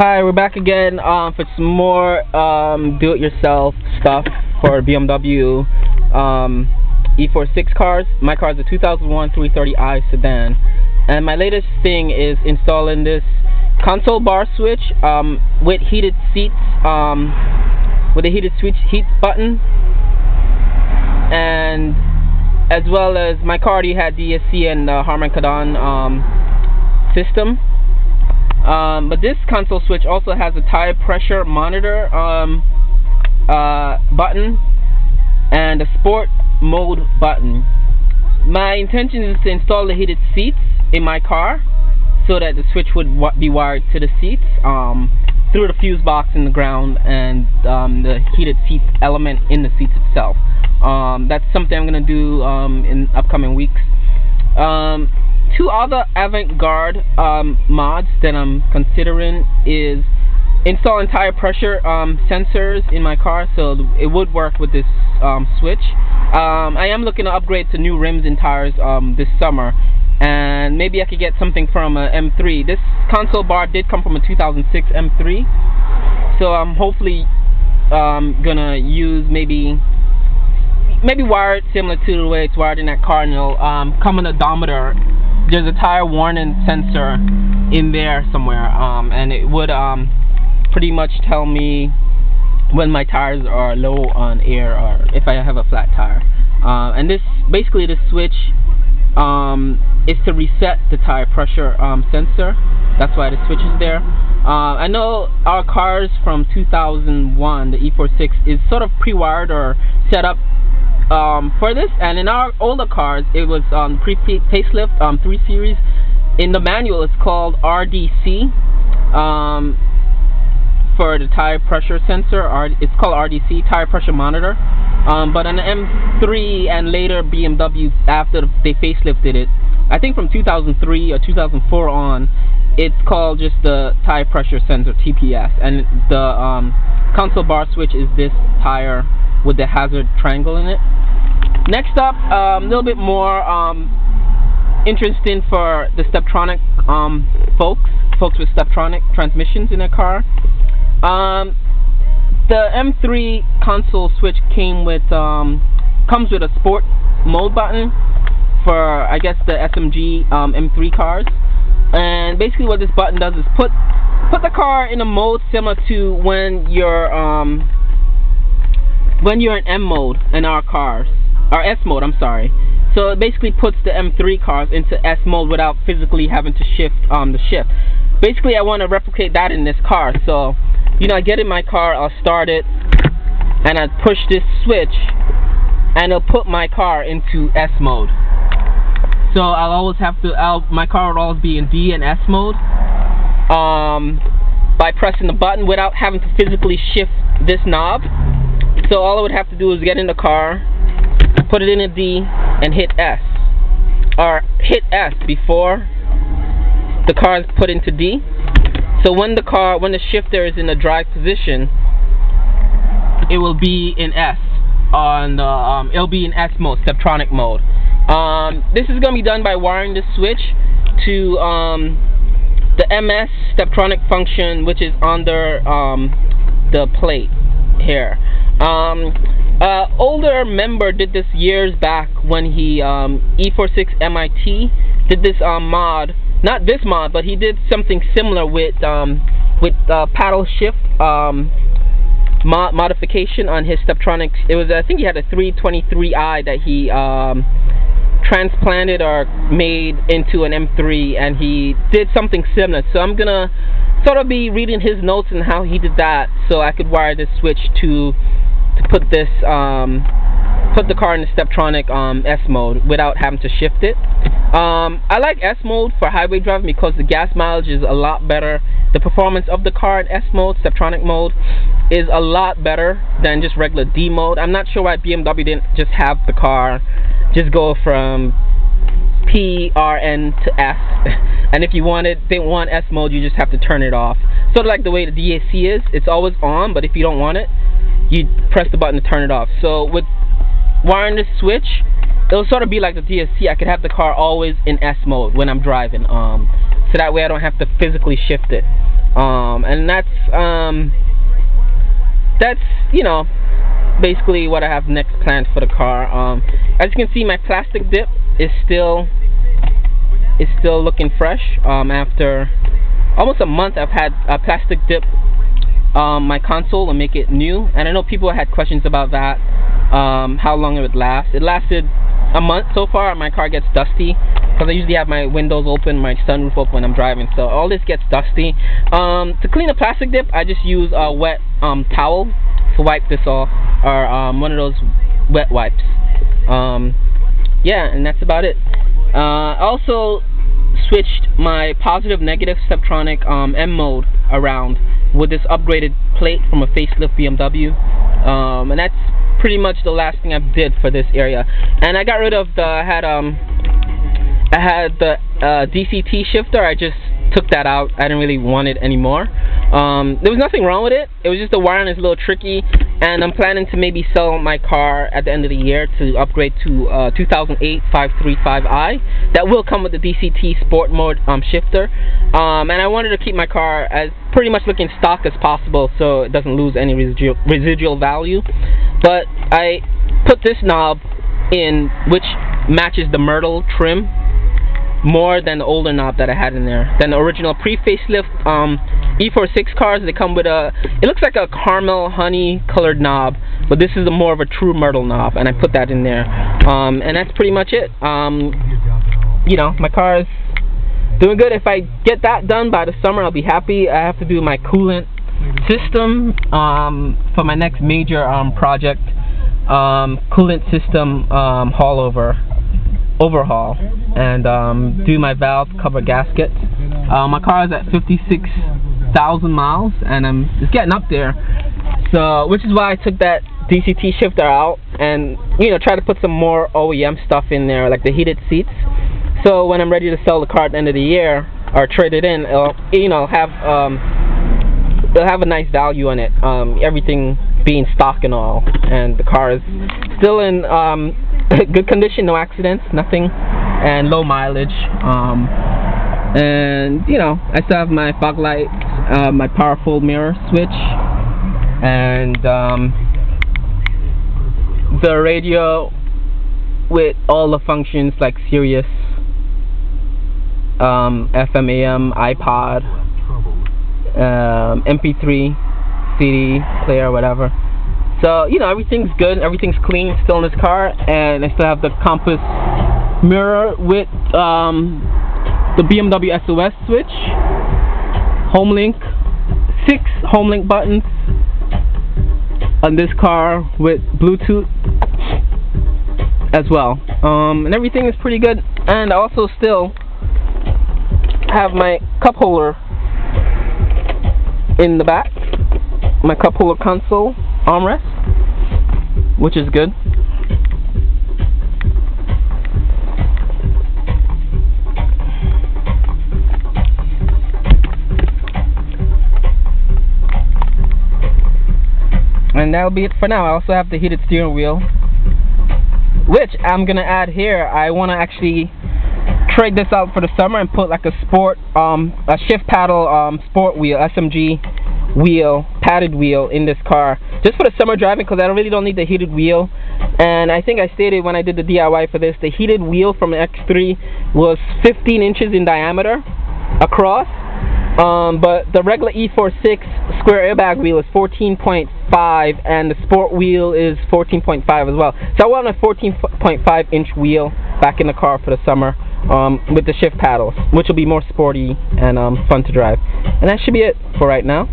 Hi, we're back again for some more do-it-yourself stuff for BMW e46 cars. My car is a 2001 330i sedan, and my latest thing is installing this console bar switch with heated seats, with a heated switch heat button, and as well as my car already had DSC and Harman Kardon system. But this console switch also has a tire pressure monitor button and a sport mode button. My intention is to install the heated seats in my car so that the switch would be wired to the seats through the fuse box in the ground and the heated seat element in the seats itself. That's something I'm going to do in upcoming weeks. Two other avant-garde mods that I'm considering is installing tire pressure sensors in my car, so it would work with this switch. I am looking to upgrade to new rims and tires this summer, and maybe I could get something from a M3. This console bar did come from a 2006 M3, so I'm hopefully gonna use maybe wire it similar to the way it's wired in that car, and it'll come an odometer. There's a tire warning sensor in there somewhere, and it would pretty much tell me when my tires are low on air or if I have a flat tire. And this switch is to reset the tire pressure sensor. That's why the switch is there. I know our cars from 2001, the E46, is sort of pre-wired or set up for this, and in our older cars it was pre-facelift 3 Series. In the manual it's called RDC for the tire pressure sensor. It's called RDC, tire pressure monitor. But on the M3 and later BMW, after they facelifted it, I think from 2003 or 2004 on, it's called just the tire pressure sensor, TPS, and the console bar switch is this tire with the hazard triangle in it. Next up, a little bit more interesting for the Steptronic folks with Steptronic transmissions in their car. The M3 console switch comes with a sport mode button for, I guess, the SMG M3 cars. And basically what this button does is put the car in a mode similar to when you're in M mode in our cars, or S mode, I'm sorry. So it basically puts the M3 cars into S mode without physically having to shift the shift. Basically I want to replicate that in this car. So, you know, I get in my car, I'll start it, and I push this switch, and it'll put my car into S mode. So I'll always have to, my car will always be in D and S mode by pressing the button without having to physically shift this knob. So all I would have to do is get in the car, put it in a D, and hit S. Or hit S before the car is put into D. So when the shifter is in the drive position, it will be in S. It'll be in S mode, Steptronic mode. This is going to be done by wiring this switch to the MS Steptronic function, which is under the plate here. Older member did this years back when he E46 MIT did this mod, not this mod, but he did something similar with paddle shift modification on his Steptronic. It was, I think he had a 323i that he transplanted or made into an M3, and he did something similar. So I'm gonna sort of be reading his notes and how he did that, so I could wire this switch to put this put the car in the Steptronic S mode without having to shift it. I like S mode for highway driving because the gas mileage is a lot better. The performance of the car in S mode, Steptronic mode, is a lot better than just regular D mode. I'm not sure why BMW didn't just have the car just go from P, R, N to S. And if you didn't want S mode, you just have to turn it off. Sort of like the way the DAC is. It's always on, but if you don't want it, you press the button to turn it off. So with wiring this switch, it'll sort of be like the DSC. I could have the car always in S mode when I'm driving. so that way I don't have to physically shift it. And that's you know, basically what I have next planned for the car. As you can see, my plastic dip is still looking fresh. After almost a month, I've had a plastic dip my console and make it new. And I know people had questions about that, how long it would last. It lasted a month so far. My car gets dusty because I usually have my windows open, my sunroof open when I'm driving, so all this gets dusty. To clean a plastic dip, I just use a wet towel to wipe this off, or one of those wet wipes. Yeah, and that's about it. I also switched my positive negative Steptronic M mode around with this upgraded plate from a facelift BMW, and that's pretty much the last thing I did for this area. And I got rid of the I had the DCT shifter. I just took that out. I didn't really want it anymore. There was nothing wrong with it. It was just the wiring is a little tricky, and I'm planning to maybe sell my car at the end of the year to upgrade to 2008 535i. That will come with the DCT Sport Mode shifter. And I wanted to keep my car as pretty much looking stock as possible, so it doesn't lose any residual value. But I put this knob in, which matches the Myrtle trim more than the older knob that I had in there. Than the original pre-facelift e46 cars, they come with a, it looks like a caramel honey colored knob, but this is more of a true Myrtle knob, and I put that in there. And that's pretty much it. You know, my car is doing good. If I get that done by the summer, I'll be happy. I have to do my coolant system for my next major project. Coolant system overhaul, and do my valve cover gasket. My car is at 56,000 miles, and it's getting up there. So, which is why I took that DCT shifter out, and try to put some more OEM stuff in there, like the heated seats. So when I'm ready to sell the car at the end of the year or trade it in, it'll have a nice value on it. Everything being stock and all, and the car is still in good condition, no accidents, nothing, and low mileage. And I still have my fog lights, my powerful mirror switch, and the radio with all the functions like Sirius, FM, AM, iPod, MP3, CD player, whatever. So everything's good, everything's clean still in this car, and I still have the compass mirror with the BMW SOS switch, home link, 6 home link buttons on this car with Bluetooth as well, and everything is pretty good. And I also still have my cup holder in the back, my cup holder console armrest, which is good. And that'll be it for now. I also have the heated steering wheel, which I'm gonna add here. I want to actually trade this out for the summer and put like a sport, a shift paddle sport wheel, SMG wheel, padded wheel in this car, just for the summer driving, because I really don't need the heated wheel. And I think I stated when I did the DIY for this, the heated wheel from the X3 was 15 inches in diameter across, but the regular E46 square airbag wheel is 14.5, and the sport wheel is 14.5 as well. So I want a 14.5 inch wheel back in the car for the summer, with the shift paddles, which will be more sporty and fun to drive. And that should be it for right now.